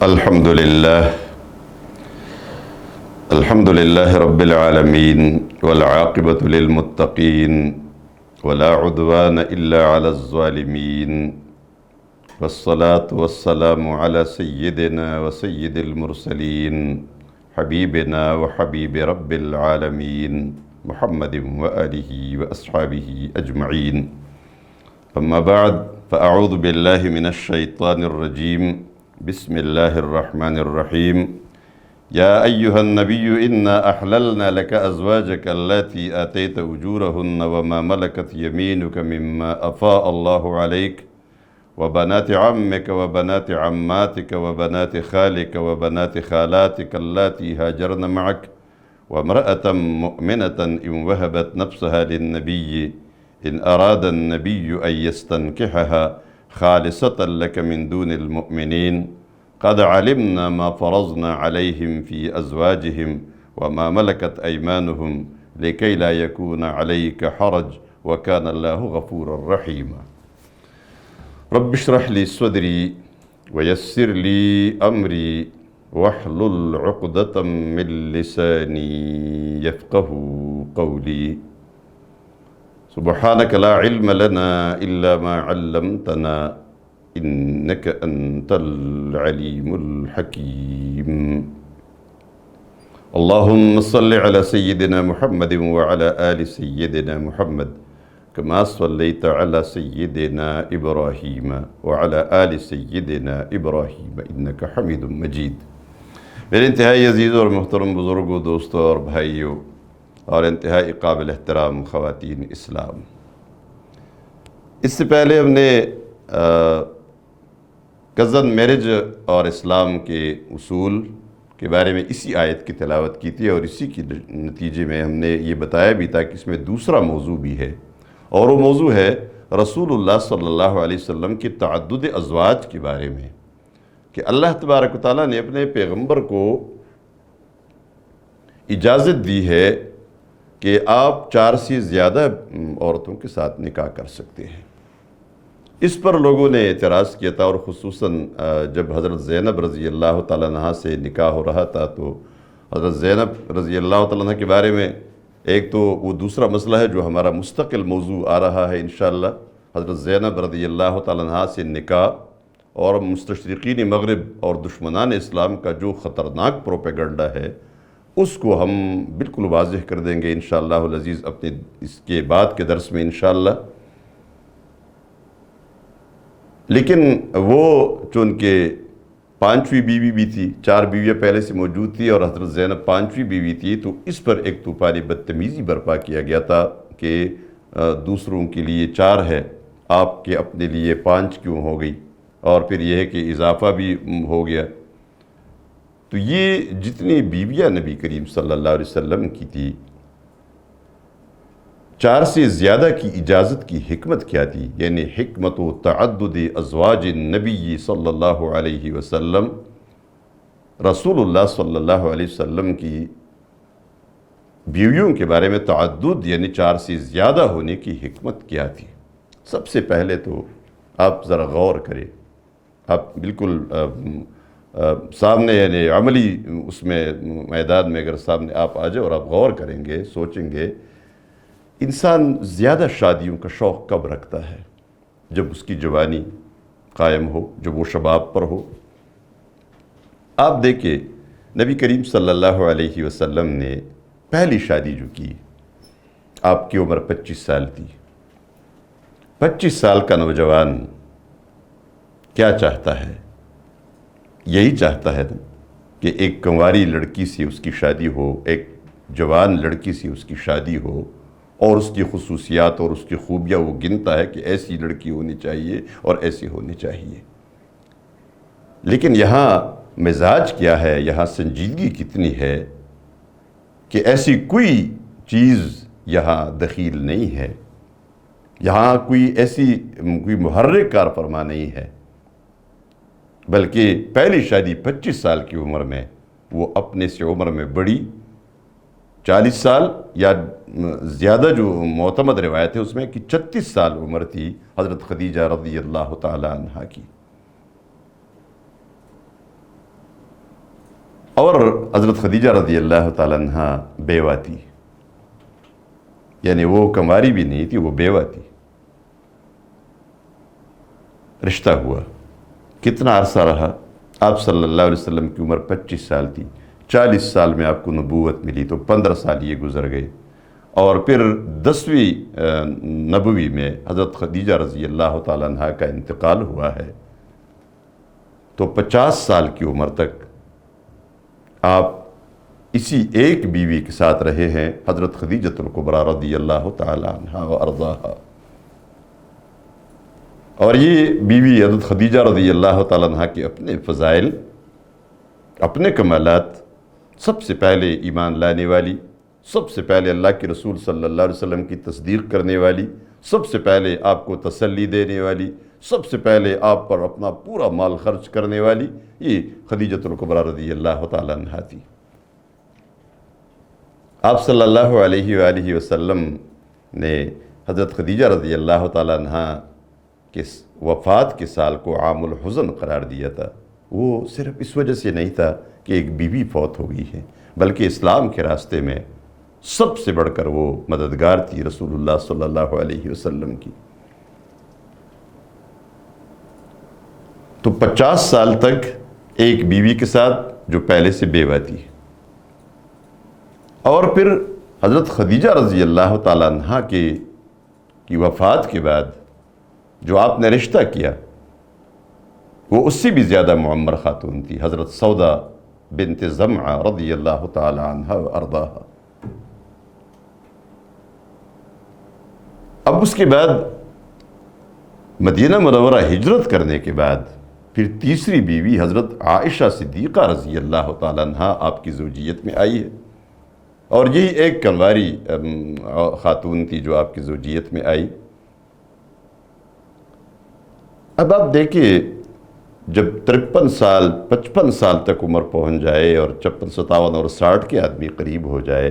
الحمد لله رب العالمين والعاقبة للمتقين ولا عدوان إلا على الظالمين والصلاة والسلام على سيدنا وسيد المرسلين حبيبنا وحبيب رب العالمين محمد وآله وأصحابه أجمعين. أما بعد فأعوذ بالله من الشيطان الرجيم. بسم الله الرحمن الرحيم. يا أيها النبي إنا أحللنا لك أزواجك اللاتي آتيت أجورهن وما ملكت يمينك مما أفاء الله عليك وبنات عمك وبنات عماتك وبنات خالك وبنات خالاتك اللاتي هاجرن معك وامرأة مؤمنة إن وهبت نفسها للنبي إن أراد النبي أن يستنكحها خالصة لك من دون المؤمنين قد علمنا ما فرضنا عليهم في أزواجهم وما ملكت أيمانهم لكي لا يكون عليك حرج وكان الله غفورا رحيما. رب اشرح لي صدري ويسر لي أمري واحلل عقدة من لساني يفقه قولي. سبحانك لا علم لنا إلا ما علمتنا إنك أنت العليم الحكيم. اللهم صل على سيدنا محمد وعلى آل سيدنا محمد كما صليت على سيدنا إبراهيم وعلى آل سيدنا إبراهيم إنك حميد مجيد. میرے انتہائی عزیز اور محترم بزرگوں، دوستوں اور بھائیوں اور انتہائی قابل احترام خواتین اسلام، اس سے پہلے ہم نے کزن میرج اور اسلام کے اصول کے بارے میں اسی آیت کی تلاوت کی تھی، اور اسی کے نتیجے میں ہم نے یہ بتایا بھی تھا کہ اس میں دوسرا موضوع بھی ہے، اور وہ موضوع ہے رسول اللہ صلی اللہ علیہ وسلم کی تعدد ازواج کے بارے میں، کہ اللہ تبارک و تعالیٰ نے اپنے پیغمبر کو اجازت دی ہے کہ آپ 4 سے زیادہ عورتوں کے ساتھ نکاح کر سکتے ہیں۔ اس پر لوگوں نے اعتراض کیا تھا، اور خصوصاً جب حضرت زینب رضی اللہ تعالیٰ عنہ سے نکاح ہو رہا تھا تو حضرت زینب رضی اللہ تعالیٰ عنہ کے بارے میں ایک تو وہ دوسرا مسئلہ ہے جو ہمارا مستقل موضوع آ رہا ہے انشاءاللہ، حضرت زینب رضی اللہ تعالیٰ عنہ سے نکاح اور مستشرقین مغرب اور دشمنان اسلام کا جو خطرناک پروپیگنڈا ہے اس کو ہم بالکل واضح کر دیں گے انشاءاللہ العزیز اپنے اس کے بعد کے درس میں انشاءاللہ۔ لیکن وہ چونکہ 5ویں بیوی بھی تھی، 4 بیویاں پہلے سے موجود تھی اور حضرت زینب 5ویں بیوی تھی، تو اس پر ایک طوفانی بدتمیزی برپا کیا گیا تھا کہ دوسروں کے لیے 4 ہے، آپ کے اپنے لیے 5 کیوں ہو گئی، اور پھر یہ ہے کہ اضافہ بھی ہو گیا۔ تو یہ جتنی بیویاں نبی کریم صلی اللہ علیہ وسلم کی تھی، 4 سے زیادہ کی اجازت کی حکمت کیا تھی، یعنی حکمت و تعدد ازواج النبی صلی اللہ علیہ وسلم، رسول اللہ صلی اللہ علیہ وسلم کی بیویوں کے بارے میں تعدد یعنی 4 سے زیادہ ہونے کی حکمت کیا تھی۔ سب سے پہلے تو آپ ذرا غور کریں، آپ بالکل سامنے یعنی عملی اس میں میدان میں اگر سامنے آپ آ جائیں اور آپ غور کریں گے، سوچیں گے، انسان زیادہ شادیوں کا شوق کب رکھتا ہے؟ جب اس کی جوانی قائم ہو، جب وہ شباب پر ہو۔ آپ دیکھیں نبی کریم صلی اللہ علیہ وسلم نے پہلی شادی جو کی، آپ کی عمر 25 سال تھی۔ 25 سال کا نوجوان کیا چاہتا ہے؟ یہی چاہتا ہے کہ ایک کنواری لڑکی سے اس کی شادی ہو، ایک جوان لڑکی سے اس کی شادی ہو، اور اس کی خصوصیات اور اس کی خوبیاں وہ گنتا ہے کہ ایسی لڑکی ہونی چاہیے اور ایسی ہونی چاہیے۔ لیکن یہاں مزاج کیا ہے، یہاں سنجیدگی کتنی ہے کہ ایسی کوئی چیز یہاں دخیل نہیں ہے، یہاں کوئی محرک کار فرما نہیں ہے، بلکہ پہلی شادی 25 سال کی عمر میں، وہ اپنے سے عمر میں بڑی 40 سال یا زیادہ جو معتمد روایت ہے اس میں کہ 36 سال عمر تھی حضرت خدیجہ رضی اللہ تعالی عنہ کی۔ اور حضرت خدیجہ رضی اللہ تعالیٰ عنہ بیوہ تھی، یعنی وہ کنواری بھی نہیں تھی، وہ بیوہ تھی۔ رشتہ ہوا، کتنا عرصہ رہا؟ آپ صلی اللہ علیہ وسلم کی عمر 25 سال تھی، 40 سال میں آپ کو نبوت ملی، تو 15 سال یہ گزر گئے، اور پھر 10ویں نبوی میں حضرت خدیجہ رضی اللہ تعالیٰ عنہ کا انتقال ہوا ہے، تو 50 سال کی عمر تک آپ اسی ایک بیوی کے ساتھ رہے ہیں، حضرت خدیجۃ الکبریٰ رضی اللہ تعالیٰ عنہ و ارضاہا۔ اور یہ بیوی حضرت خدیجہ رضی اللہ تعالیٰ عنہ کے اپنے فضائل، اپنے کمالات، سب سے پہلے ایمان لانے والی، سب سے پہلے اللہ کے رسول صلی اللہ علیہ وسلم کی تصدیق کرنے والی، سب سے پہلے آپ کو تسلی دینے والی، سب سے پہلے آپ پر اپنا پورا مال خرچ کرنے والی، یہ خدیجۃ الکبریٰ رضی اللہ تعالیٰ عنہ تھی۔ آپ صلی اللہ علیہ وآلہ وسلم نے حضرت خدیجہ رضی اللہ تعالیٰ عنہ کہ وفات کے سال کو عام الحزن قرار دیا تھا۔ وہ صرف اس وجہ سے نہیں تھا کہ ایک بیوی فوت ہو گئی ہے، بلکہ اسلام کے راستے میں سب سے بڑھ کر وہ مددگار تھی رسول اللہ صلی اللہ علیہ وسلم کی۔ تو 50 سال تک ایک بیوی کے ساتھ جو پہلے سے بیوہ تھی، اور پھر حضرت خدیجہ رضی اللہ تعالیٰ عنہ کی وفات کے بعد جو آپ نے رشتہ کیا وہ اس سے بھی زیادہ معمر خاتون تھی، حضرت سودا بنت زمعہ رضی اللہ تعالی عنہ و ارضاہا۔ اب اس کے بعد مدینہ منورہ ہجرت کرنے کے بعد پھر تیسری بیوی حضرت عائشہ صدیقہ رضی اللہ تعالی عنہ آپ کی زوجیت میں آئی ہے، اور یہی ایک کنواری خاتون تھی جو آپ کی زوجیت میں آئی۔ اب آپ دیکھیے، جب 53 سال 55 سال تک عمر پہنچ جائے اور 56 57 اور 60 کے آدمی قریب ہو جائے،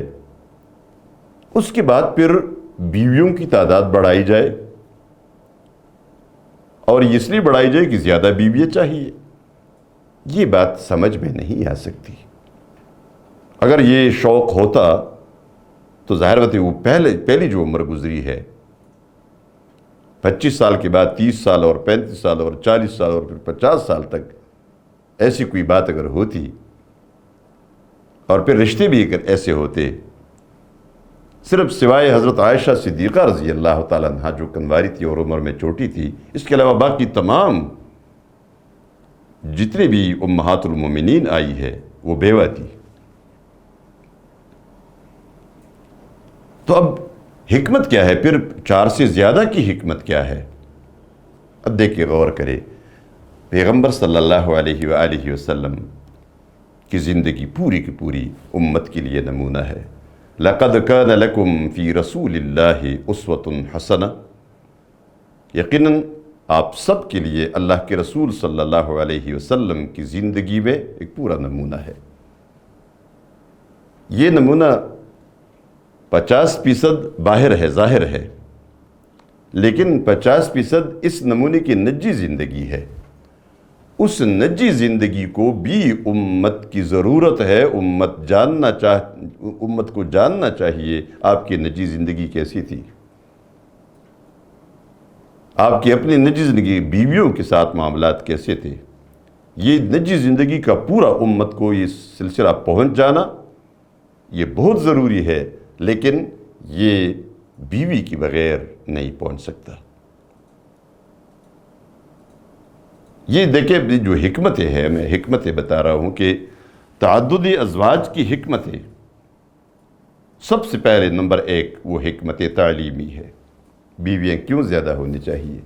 اس کے بعد پھر بیویوں کی تعداد بڑھائی جائے، اور اس لیے بڑھائی جائے کہ زیادہ بیویاں چاہیے۔ یہ بات سمجھ میں نہیں آ سکتی۔ اگر یہ شوق ہوتا تو ظاہر بات ہے وہ پہلی جو عمر گزری ہے 25 سال کے بعد 30 سال اور 35 سال اور 40 سال اور پھر 50 سال تک ایسی کوئی بات اگر ہوتی، اور پھر رشتے بھی اگر ایسے ہوتے، صرف سوائے حضرت عائشہ صدیقہ رضی اللہ تعالیٰ عنہ جو کنواری تھی اور عمر میں چھوٹی تھی، اس کے علاوہ باقی تمام جتنے بھی امہات المومنین آئی ہے وہ بیوہ تھی۔ تو اب حکمت کیا ہے؟ پھر 4 سے زیادہ کی حکمت کیا ہے؟ اب دیکھیے، غور کرے، پیغمبر صلی اللہ علیہ وآلہ وسلم کی زندگی پوری کی پوری امت کے لیے نمونہ ہے۔ لَقَدْ كَانَ لَكُمْ فِي رَسُولِ اللَّهِ أُسْوَةٌ حَسَنَةٌ، یقیناً آپ سب کے لیے اللہ کے رسول صلی اللہ علیہ وسلم کی زندگی میں ایک پورا نمونہ ہے۔ یہ نمونہ 50% باہر ہے، ظاہر ہے، لیکن 50% اس نمونے کی نجی زندگی ہے۔ اس نجی زندگی کو بھی امت کی ضرورت ہے، امت کو جاننا چاہیے آپ کی نجی زندگی کیسی تھی، آپ کی اپنی نجی زندگی، بیویوں کے ساتھ معاملات کیسے تھے۔ یہ نجی زندگی کا پورا امت کو یہ سلسلہ پہنچ جانا یہ بہت ضروری ہے، لیکن یہ بیوی کی بغیر نہیں پہنچ سکتا۔ یہ دیکھیں جو حکمتیں ہیں، میں حکمتیں بتا رہا ہوں کہ تعدد ازواج کی حکمتیں، سب سے پہلے نمبر 1 وہ حکمت تعلیمی ہے۔ بیویاں کیوں زیادہ ہونی چاہیے؟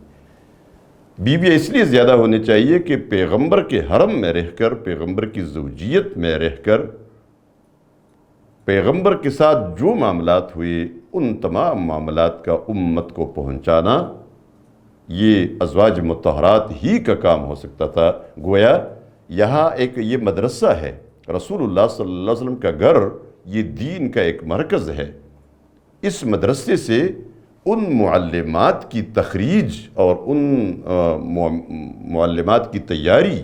بیویاں اس لیے زیادہ ہونی چاہیے کہ پیغمبر کے حرم میں رہ کر، پیغمبر کی زوجیت میں رہ کر، پیغمبر کے ساتھ جو معاملات ہوئے ان تمام معاملات کا امت کو پہنچانا یہ ازواج مطہرات ہی کا کام ہو سکتا تھا۔ گویا یہاں ایک یہ مدرسہ ہے، رسول اللہ صلی اللہ علیہ وسلم کا گھر یہ دین کا ایک مرکز ہے۔ اس مدرسے سے ان معلمات کی تخریج اور ان معلمات کی تیاری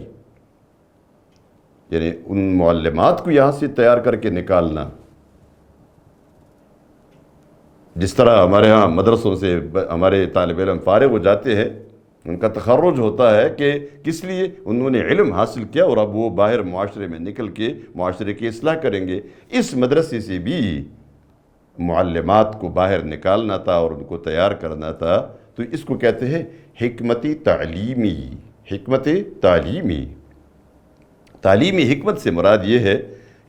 یعنی ان معلمات کو یہاں سے تیار کر کے نکالنا، جس طرح ہمارے ہاں مدرسوں سے ہمارے طالب علم فارغ ہو جاتے ہیں، ان کا تخرج ہوتا ہے کہ کس لیے انہوں نے علم حاصل کیا اور اب وہ باہر معاشرے میں نکل کے معاشرے کی اصلاح کریں گے۔ اس مدرسے سے بھی معلمات کو باہر نکالنا تھا اور ان کو تیار کرنا تھا، تو اس کو کہتے ہیں حکمت تعلیمی۔ حکمت تعلیمی، تعلیمی حکمت سے مراد یہ ہے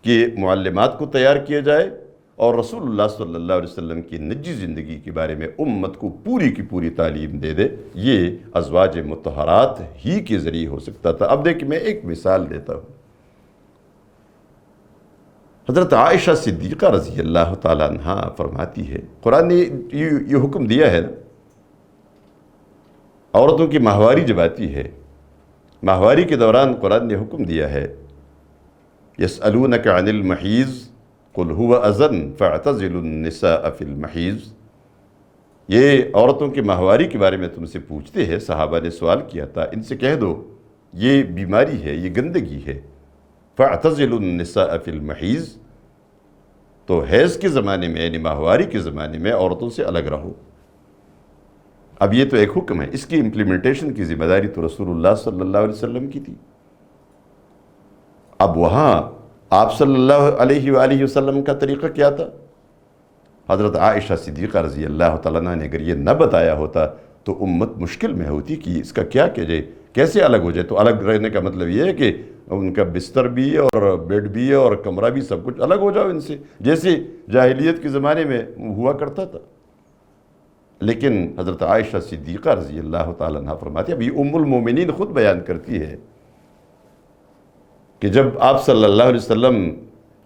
کہ معلمات کو تیار کیا جائے اور رسول اللہ صلی اللہ علیہ وسلم کی نجی زندگی کے بارے میں امت کو پوری کی پوری تعلیم دے دے۔ یہ ازواج مطہرات ہی کے ذریعے ہو سکتا تھا۔ اب دیکھیں میں ایک مثال دیتا ہوں۔ حضرت عائشہ صدیقہ رضی اللہ تعالیٰ عنہ فرماتی ہے، قرآن نے یہ حکم دیا ہے نا، عورتوں کی ماہواری جب آتی ہے، ماہواری کے دوران قرآن نے حکم دیا ہے، یسألونک عن المحیض قل هو اذن فاعتزلوا النساء فی المحیض۔ یہ عورتوں کی ماہواری کے بارے میں تم سے پوچھتے ہیں، صحابہ نے سوال کیا تھا، ان سے کہہ دو یہ بیماری ہے، یہ گندگی ہے، فاعتزلوا النساء فی المحیض، تو حیض کے زمانے میں یعنی ماہواری کے زمانے میں عورتوں سے الگ رہو۔ اب یہ تو ایک حکم ہے، اس کی امپلیمنٹیشن کی ذمہ داری تو رسول اللہ صلی اللہ علیہ وسلم کی تھی۔ اب وہاں آپ صلی اللہ علیہ وآلہ وسلم کا طریقہ کیا تھا؟ حضرت عائشہ صدیقہ رضی اللہ تعالیٰ عنہ نے اگر یہ نہ بتایا ہوتا تو امت مشکل میں ہوتی کہ اس کا کیا کیا جائے، کیسے الگ ہو جائے۔ تو الگ رہنے کا مطلب یہ ہے کہ ان کا بستر بھی ہے اور بیڈ بھی ہے اور کمرہ بھی، سب کچھ الگ ہو جاؤ ان سے، جیسے جاہلیت کے زمانے میں ہوا کرتا تھا۔ لیکن حضرت عائشہ صدیقہ رضی اللہ تعالیٰ عنہ فرماتی ہے، اب یہ ام المومنین خود بیان کرتی ہے کہ جب آپ صلی اللہ علیہ وسلم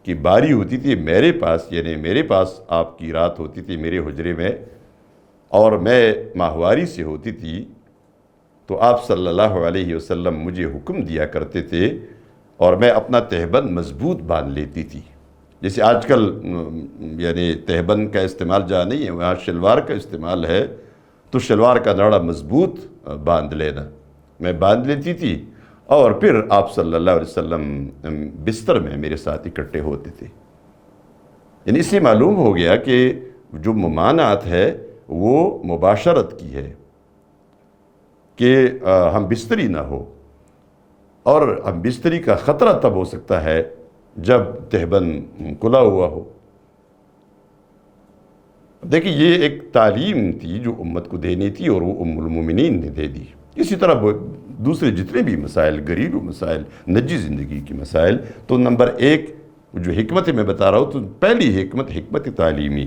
کی باری ہوتی تھی میرے پاس، یعنی میرے پاس آپ کی رات ہوتی تھی میرے حجرے میں، اور میں ماہواری سے ہوتی تھی، تو آپ صلی اللہ علیہ وسلم مجھے حکم دیا کرتے تھے اور میں اپنا تہبند مضبوط باندھ لیتی تھی۔ جیسے آج کل یعنی تہبند کا استعمال جہاں نہیں ہے وہاں شلوار کا استعمال ہے، تو شلوار کا ناڑا مضبوط باندھ لینا، میں باندھ لیتی تھی اور پھر آپ صلی اللہ علیہ وسلم بستر میں میرے ساتھ اکٹھے ہوتے تھے۔ یعنی اس سے معلوم ہو گیا کہ جو ممانعت ہے وہ مباشرت کی ہے کہ ہم بستری نہ ہو، اور ہم بستری کا خطرہ تب ہو سکتا ہے جب تہبند کھلا ہوا ہو۔ دیکھیں یہ ایک تعلیم تھی جو امت کو دینی تھی اور وہ ام المومنین نے دے دی۔ اسی طرح دوسرے جتنے بھی مسائل، گھریلو مسائل، نجی زندگی کی مسائل، تو نمبر ایک جو حکمت میں بتا رہا ہوں، تو پہلی حکمت حکمت تعلیمی،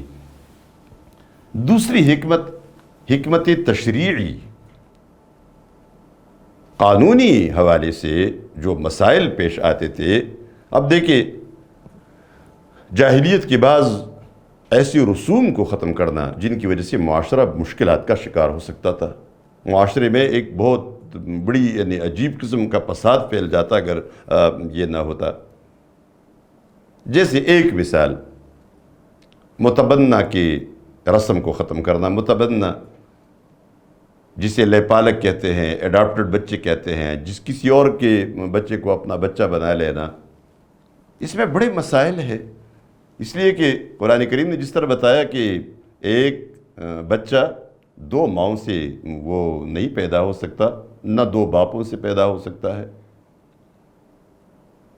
دوسری حکمت حکمت تشریعی، قانونی حوالے سے جو مسائل پیش آتے تھے۔ اب دیکھیں جاہلیت کے بعض ایسی رسوم کو ختم کرنا جن کی وجہ سے معاشرہ مشکلات کا شکار ہو سکتا تھا، معاشرے میں ایک بہت بڑی یعنی عجیب قسم کا فساد پھیل جاتا اگر یہ نہ ہوتا۔ جیسے ایک مثال، متبنہ کی رسم کو ختم کرنا۔ متبنہ جسے لیپالک کہتے ہیں، اڈاپٹڈ بچے کہتے ہیں، جس کسی اور کے بچے کو اپنا بچہ بنا لینا، اس میں بڑے مسائل ہیں، اس لیے کہ قرآن کریم نے جس طرح بتایا کہ ایک بچہ دو ماؤں سے وہ نہیں پیدا ہو سکتا، نہ دو باپوں سے پیدا ہو سکتا ہے۔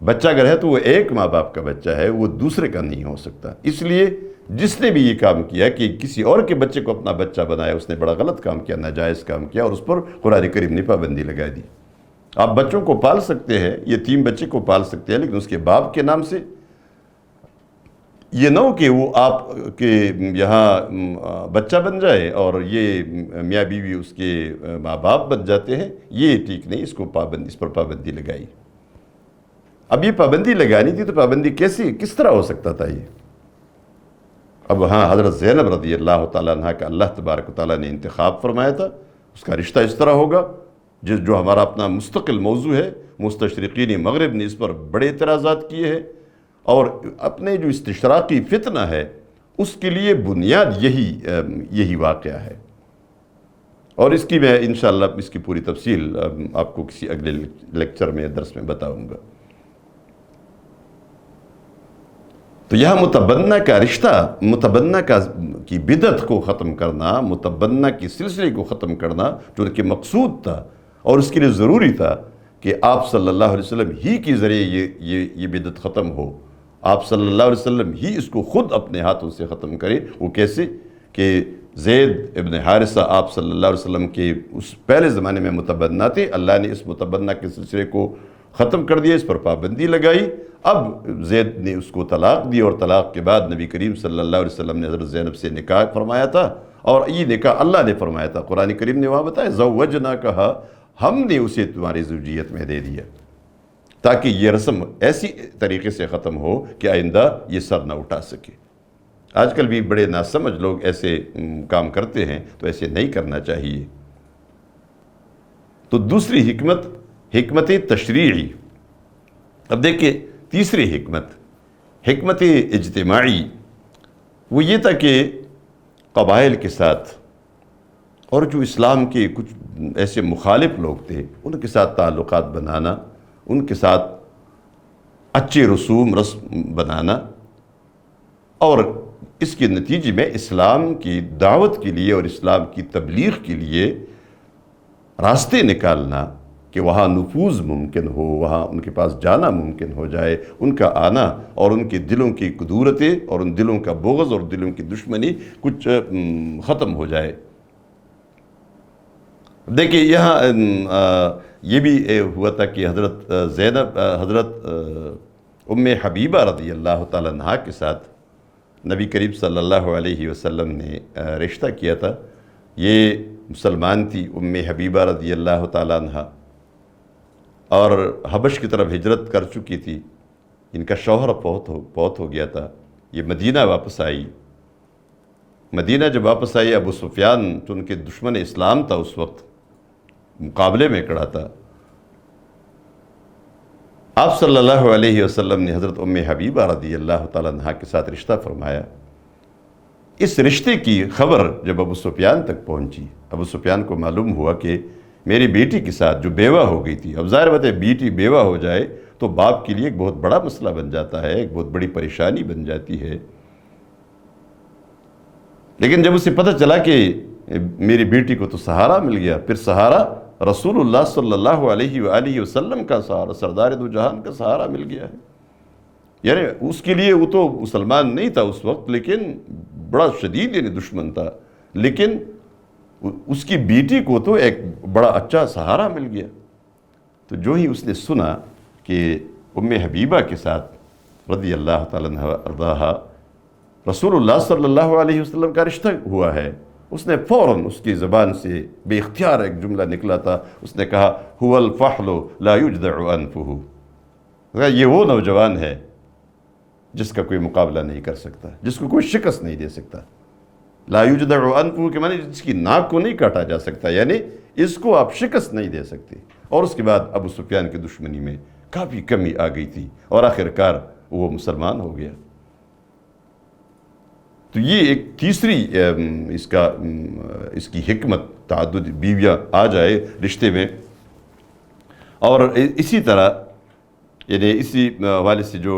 بچہ اگر ہے تو وہ ایک ماں باپ کا بچہ ہے، وہ دوسرے کا نہیں ہو سکتا۔ اس لیے جس نے بھی یہ کام کیا کہ کسی اور کے بچے کو اپنا بچہ بنایا، اس نے بڑا غلط کام کیا، ناجائز کام کیا، اور اس پر قرآن کریم نے پابندی لگا دی۔ آپ بچوں کو پال سکتے ہیں، یتیم بچے کو پال سکتے ہیں، لیکن اس کے باپ کے نام سے یہ نہ ہو کہ وہ آپ کے یہاں بچہ بن جائے اور یہ میاں بیوی اس کے ماں باپ بن جاتے ہیں، یہ ٹھیک نہیں، اس پر پابندی لگائی۔ اب یہ پابندی لگانی تھی تو پابندی کس طرح ہو سکتا تھا یہ؟ اب ہاں حضرت زینب رضی اللہ تعالیٰ عنہ کا اللہ تبارک و تعالیٰ نے انتخاب فرمایا تھا، اس کا رشتہ اس طرح ہوگا، جو ہمارا اپنا مستقل موضوع ہے۔ مستشرقین مغرب نے اس پر بڑے اعتراضات کیے ہیں، اور اپنے جو استشراقی فتنہ ہے اس کے لیے بنیاد یہی واقعہ ہے، اور اس کی میں انشاءاللہ اس کی پوری تفصیل آپ کو کسی اگلے لیکچر میں درس میں بتاؤں گا۔ تو یہاں متبنہ کا رشتہ، متبنہ کی بدعت کو ختم کرنا، متبنہ کی سلسلے کو ختم کرنا جو کہ مقصود تھا اور اس کے لیے ضروری تھا کہ آپ صلی اللہ علیہ وسلم ہی کے ذریعے یہ بدعت ختم ہو، آپ صلی اللہ علیہ وسلم ہی اس کو خود اپنے ہاتھوں سے ختم کرے۔ وہ کیسے کہ زید ابن حارثہ آپ صلی اللہ علیہ وسلم کے اس پہلے زمانے میں متبنہ تھے، اللہ نے اس متبنہ کے سلسلے کو ختم کر دیا، اس پر پابندی لگائی۔ اب زید نے اس کو طلاق دی اور طلاق کے بعد نبی کریم صلی اللہ علیہ وسلم نے حضرت زینب سے نکاح فرمایا تھا، اور یہ نکاح اللہ نے فرمایا تھا۔ قرآن کریم نے وہاں بتایا زوجناکہا، ہم نے اسے تمہاری زوجیت میں دے دیا، تاکہ یہ رسم ایسی طریقے سے ختم ہو کہ آئندہ یہ سر نہ اٹھا سکے۔ آج کل بھی بڑے ناسمجھ لوگ ایسے کام کرتے ہیں، تو ایسے نہیں کرنا چاہیے۔ تو دوسری حکمت تشریعی۔ اب دیکھیں تیسری حکمت اجتماعی، وہ یہ تھا کہ قبائل کے ساتھ اور جو اسلام کے کچھ ایسے مخالف لوگ تھے ان کے ساتھ تعلقات بنانا، ان کے ساتھ اچھے رسم بنانا، اور اس کے نتیجے میں اسلام کی دعوت کے لیے اور اسلام کی تبلیغ کے لیے راستے نکالنا کہ وہاں نفوذ ممکن ہو، وہاں ان کے پاس جانا ممکن ہو جائے، ان کا آنا اور ان کے دلوں کی قدورتیں اور ان دلوں کا بغض اور دلوں کی دشمنی کچھ ختم ہو جائے۔ دیکھیں یہاں یہ بھی ہوا تھا کہ حضرت ام حبیبہ رضی اللہ تعالیٰ عنہا کے ساتھ نبی کریم صلی اللہ علیہ وسلم نے رشتہ کیا تھا۔ یہ مسلمان تھی ام حبیبہ رضی اللہ تعالیٰ عنہا، اور حبش کی طرف ہجرت کر چکی تھی۔ ان کا شوہر فوت ہو گیا تھا۔ یہ مدینہ واپس آئی۔ مدینہ جب واپس آئی، ابو سفیان جو ان کے دشمن اسلام تھا اس وقت، مقابلے میں کھڑا تھا۔ آپ صلی اللہ علیہ وسلم نے حضرت ام حبیبہ رضی اللہ تعالیٰ عنہا کے ساتھ رشتہ فرمایا۔ اس رشتے کی خبر جب ابو سفیان تک پہنچی، ابو سفیان کو معلوم ہوا کہ میری بیٹی کے ساتھ جو بیوہ ہو گئی تھی، اب ظاہر بات ہے بیٹی بیوہ ہو جائے تو باپ کے لیے ایک بہت بڑا مسئلہ بن جاتا ہے، ایک بہت بڑی پریشانی بن جاتی ہے۔ لیکن جب اسے پتہ چلا کہ میری بیٹی کو تو سہارا مل گیا، پھر سہارا رسول اللہ صلی اللہ علیہ وآلہ وسلم کا سہارا، سردار دو جہان کا سہارا مل گیا ہے۔ یعنی اس کے لیے وہ تو مسلمان نہیں تھا اس وقت، لیکن بڑا شدید یعنی دشمن تھا، لیکن اس کی بیٹی کو تو ایک بڑا اچھا سہارا مل گیا۔ تو جو ہی اس نے سنا کہ ام حبیبہ کے ساتھ رضی اللہ تعالیٰ عنہ ارضاہا رسول اللہ صلی اللہ علیہ وسلم کا رشتہ ہوا ہے، اس نے فوراً اس کی زبان سے بے اختیار ایک جملہ نکلا تھا، اس نے کہا هو الفحل لا يجدع انفه، یہ وہ نوجوان ہے جس کا کوئی مقابلہ نہیں کر سکتا، جس کو کوئی شکست نہیں دے سکتا۔ لا یجدع انفہ کے معنی جس کی ناک کو نہیں کاٹا جا سکتا، یعنی اس کو آپ شکست نہیں دے سکتے۔ اور اس کے بعد ابو سفیان کی دشمنی میں کافی کمی آ گئی تھی اور آخرکار وہ مسلمان ہو گیا۔ تو یہ ایک تیسری اس کی حکمت، تعدد بیویاں آ جائے رشتے میں۔ اور اسی طرح یعنی اسی حوالے سے جو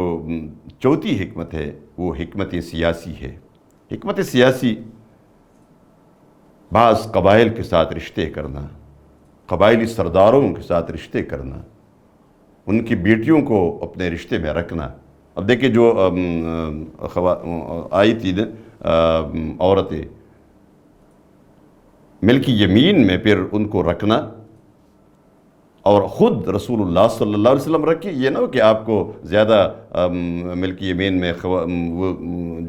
چوتھی حکمت ہے وہ حکمت سیاسی ہے۔ حکمت سیاسی بعض قبائل کے ساتھ رشتے کرنا، قبائلی سرداروں کے ساتھ رشتے کرنا، ان کی بیٹیوں کو اپنے رشتے میں رکھنا۔ اب دیکھیں جو آئی تھی عورتیں ملک یمین میں، پھر ان کو رکھنا اور خود رسول اللہ صلی اللہ علیہ وسلم رکھے۔ یہ نہ ہو کہ آپ کو زیادہ ملک یمین میں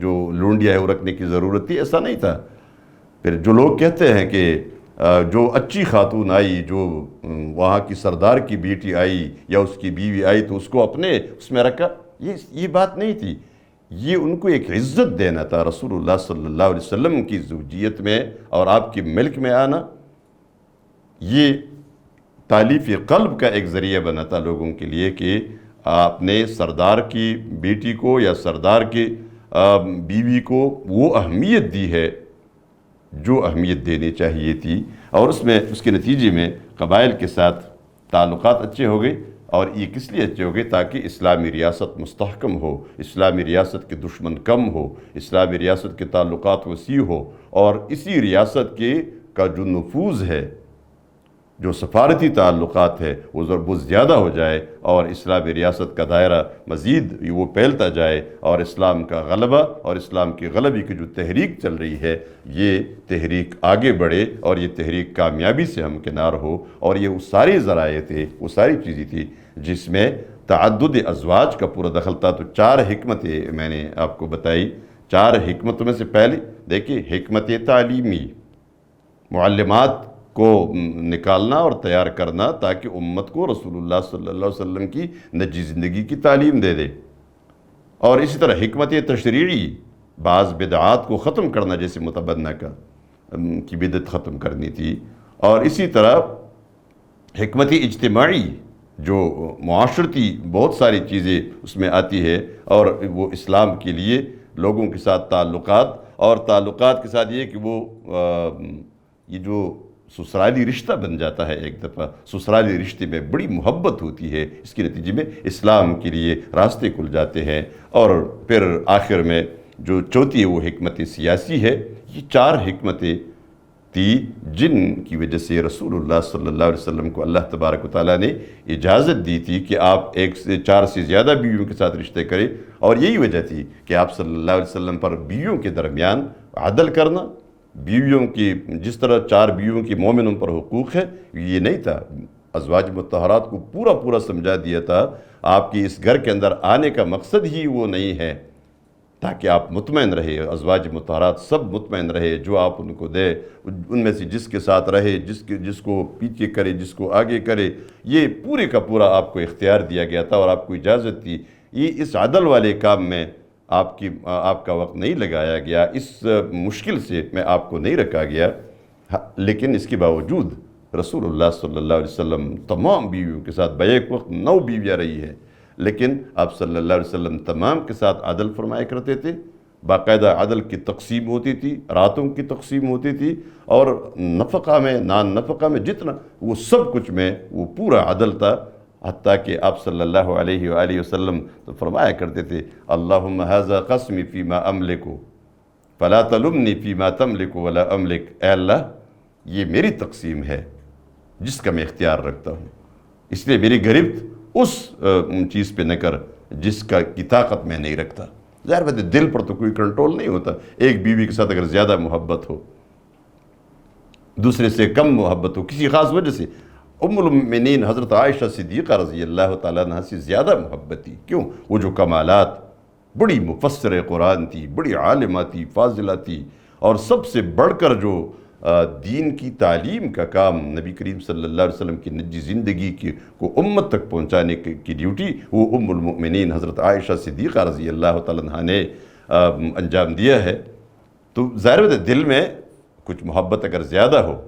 جو لونڈیا ہے وہ رکھنے کی ضرورت تھی، ایسا نہیں تھا۔ پھر جو لوگ کہتے ہیں کہ جو اچھی خاتون آئی، جو وہاں کی سردار کی بیٹی آئی یا اس کی بیوی آئی تو اس کو اپنے اس میں رکھا، یہ بات نہیں تھی۔ یہ ان کو ایک عزت دینا تھا، رسول اللہ صلی اللہ علیہ وسلم کی زوجیت میں اور آپ کے ملک میں آنا۔ یہ تالیف قلب کا ایک ذریعہ بنا تھا لوگوں کے لیے کہ آپ نے سردار کی بیٹی کو یا سردار کی بیوی کو وہ اہمیت دی ہے جو اہمیت دینی چاہیے تھی، اور اس کے نتیجے میں قبائل کے ساتھ تعلقات اچھے ہو گئے۔ اور یہ کس لیے اچھے ہو گئے؟ تاکہ اسلامی ریاست مستحکم ہو، اسلامی ریاست کے دشمن کم ہو، اسلامی ریاست کے تعلقات وسیع ہو، اور اسی ریاست کا جو نفوذ ہے، جو سفارتی تعلقات ہے، وہ بہت زیادہ ہو جائے، اور اسلامی ریاست کا دائرہ مزید وہ پھیلتا جائے، اور اسلام کا غلبہ اور اسلام کی غلبی کی جو تحریک چل رہی ہے، یہ تحریک آگے بڑھے، اور یہ تحریک کامیابی سے ہمکنار ہو۔ اور یہ وہ ساری ذرائع تھے، وہ ساری چیزیں تھی جس میں تعدد ازواج کا پورا دخل تھا۔ تو 4 حکمتیں میں نے آپ کو بتائی۔ 4 حکمتوں میں سے پہلی دیکھیے، حکمت تعلیمی، معلمات کو نکالنا اور تیار کرنا تاکہ امت کو رسول اللہ صلی اللہ علیہ وسلم کی نجی زندگی کی تعلیم دے دے۔ اور اسی طرح حکمت تشریعی، بعض بدعات کو ختم کرنا، جیسے متبنہ کی بدعت ختم کرنی تھی۔ اور اسی طرح حکمت اجتماعی، جو معاشرتی بہت ساری چیزیں اس میں آتی ہے، اور وہ اسلام کے لیے لوگوں کے ساتھ تعلقات، اور تعلقات کے ساتھ یہ کہ وہ یہ جو سسرالی رشتہ بن جاتا ہے، ایک دفعہ سسرالی رشتے میں بڑی محبت ہوتی ہے، اس کے نتیجے میں اسلام کے لیے راستے کھل جاتے ہیں۔ اور پھر آخر میں جو چوتھی ہے وہ حکمت سیاسی ہے۔ یہ 4 حکمتیں تھی جن کی وجہ سے رسول اللہ صلی اللہ علیہ وسلم کو اللہ تبارک و تعالیٰ نے اجازت دی تھی کہ آپ 1 سے 4 سے زیادہ بیویوں کے ساتھ رشتے کریں، اور یہی وجہ تھی کہ آپ صلی اللہ علیہ وسلم پر بیویوں کے درمیان عدل کرنا، بیویوں کی جس طرح 4 بیویوں کی مومنوں پر حقوق ہے، یہ نہیں تھا۔ ازواج مطہرات کو پورا سمجھا دیا تھا، آپ کی اس گھر کے اندر آنے کا مقصد ہی وہ نہیں ہے تاکہ آپ مطمئن رہے، ازواج مطہرات سب مطمئن رہے، جو آپ ان کو دے، ان میں سے جس کے ساتھ رہے، جس کو پیچھے کرے، جس کو آگے کرے، یہ پورے کا پورا آپ کو اختیار دیا گیا تھا اور آپ کو اجازت تھی۔ یہ اس عدل والے کام میں آپ کا وقت نہیں لگایا گیا، اس مشکل سے میں آپ کو نہیں رکھا گیا۔ لیکن اس کے باوجود رسول اللہ صلی اللہ علیہ وسلم تمام بیویوں کے ساتھ بیک وقت 9 بیویاں رہی ہیں، لیکن آپ صلی اللہ علیہ وسلم تمام کے ساتھ عدل فرمایا کرتے تھے۔ باقاعدہ عدل کی تقسیم ہوتی تھی، راتوں کی تقسیم ہوتی تھی، اور نفقہ میں، نان نفقہ میں، جتنا وہ سب کچھ میں وہ پورا عدل تھا۔ حتیٰ کہ آپ صلی اللہ علیہ وآلہ وسلم تو فرمایا کرتے تھے، اللہم ھذا قسمی فیما املک فلا تلمنی فیما تملک ولا املک، اے اللہ یہ میری تقسیم ہے جس کا میں اختیار رکھتا ہوں، اس لیے میری گرفت اس چیز پہ نہ کر جس کی طاقت میں نہیں رکھتا۔ ظاہر بات ہے دل پر تو کوئی کنٹرول نہیں ہوتا، ایک بیوی کے ساتھ اگر زیادہ محبت ہو، دوسرے سے کم محبت ہو کسی خاص وجہ سے، ام المؤمنین حضرت عائشہ صدیقہ رضی اللہ تعالیٰ عنہ سے زیادہ محبت تھی۔ کیوں؟ وہ جو کمالات، بڑی مفسر قرآن تھی، بڑی عالمہ تھی، فاضلہ تھی، اور سب سے بڑھ کر جو دین کی تعلیم کا کام، نبی کریم صلی اللہ علیہ وسلم کی نجی زندگی کو امت تک پہنچانے کی ڈیوٹی، وہ ام المؤمنین حضرت عائشہ صدیقہ رضی اللہ تعالیٰ عنہ نے انجام دیا ہے۔ تو ظاہر ہے دل میں کچھ محبت اگر زیادہ ہو،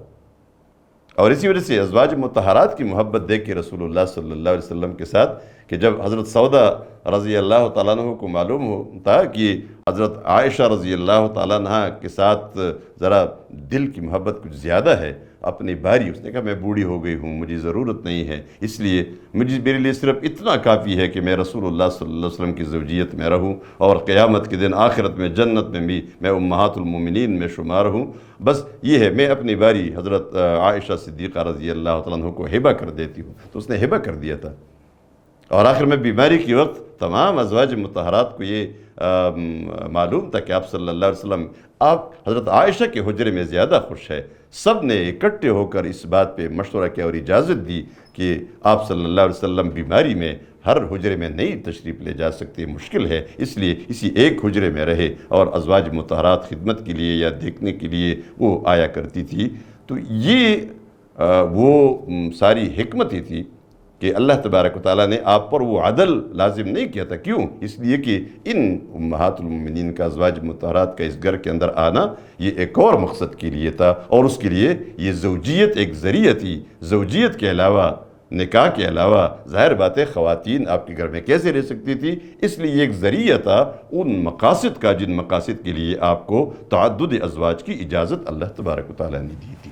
اور اسی وجہ سے ازواج مطہرات کی محبت دیکھ کے رسول اللہ صلی اللہ علیہ وسلم کے ساتھ کہ جب حضرت سودا رضی اللہ تعالیٰ عنہ کو معلوم ہوتا کہ حضرت عائشہ رضی اللہ تعالیٰ عنہ کے ساتھ ذرا دل کی محبت کچھ زیادہ ہے، اپنی باری، اس نے کہا میں بوڑھی ہو گئی ہوں، مجھے ضرورت نہیں ہے، اس لیے میرے لیے صرف اتنا کافی ہے کہ میں رسول اللہ صلی اللہ علیہ وسلم کی زوجیت میں رہوں، اور قیامت کے دن آخرت میں جنت میں بھی میں امہات المومنین میں شمار ہوں، بس یہ ہے، میں اپنی باری حضرت عائشہ صدیقہ رضی اللہ تعالیٰ عنہ کو ہبہ کر دیتی ہوں۔ تو اس نے ہبہ کر دیا تھا، اور آخر میں بیماری کے وقت تمام ازواج مطہرات کو یہ معلوم تھا کہ آپ صلی اللہ علیہ وسلم آپ حضرت عائشہ کے حجرے میں زیادہ خوش ہے۔ سب نے اکٹھے ہو کر اس بات پہ مشورہ کیا اور اجازت دی کہ آپ صلی اللہ علیہ وسلم بیماری میں ہر حجرے میں نہیں تشریف لے جا سکتے، مشکل ہے، اس لیے اسی ایک حجرے میں رہے، اور ازواج مطہرات خدمت کے لیے یا دیکھنے کے لیے وہ آیا کرتی تھی۔ تو یہ وہ ساری حکمتیں تھی کہ اللہ تبارک و تعالیٰ نے آپ پر وہ عدل لازم نہیں کیا تھا۔ کیوں؟ اس لیے کہ ان امہات المومنین کا، ازواج مطہرات کا اس گھر کے اندر آنا یہ ایک اور مقصد کے لیے تھا، اور اس کے لیے یہ زوجیت ایک ذریعہ تھی۔ زوجیت کے علاوہ، نکاح کے علاوہ ظاہر بات ہے خواتین آپ کے گھر میں کیسے رہ سکتی تھی، اس لیے یہ ایک ذریعہ تھا ان مقاصد کا جن مقاصد کے لیے آپ کو تعدد ازواج کی اجازت اللہ تبارک و تعالیٰ نے دی تھی۔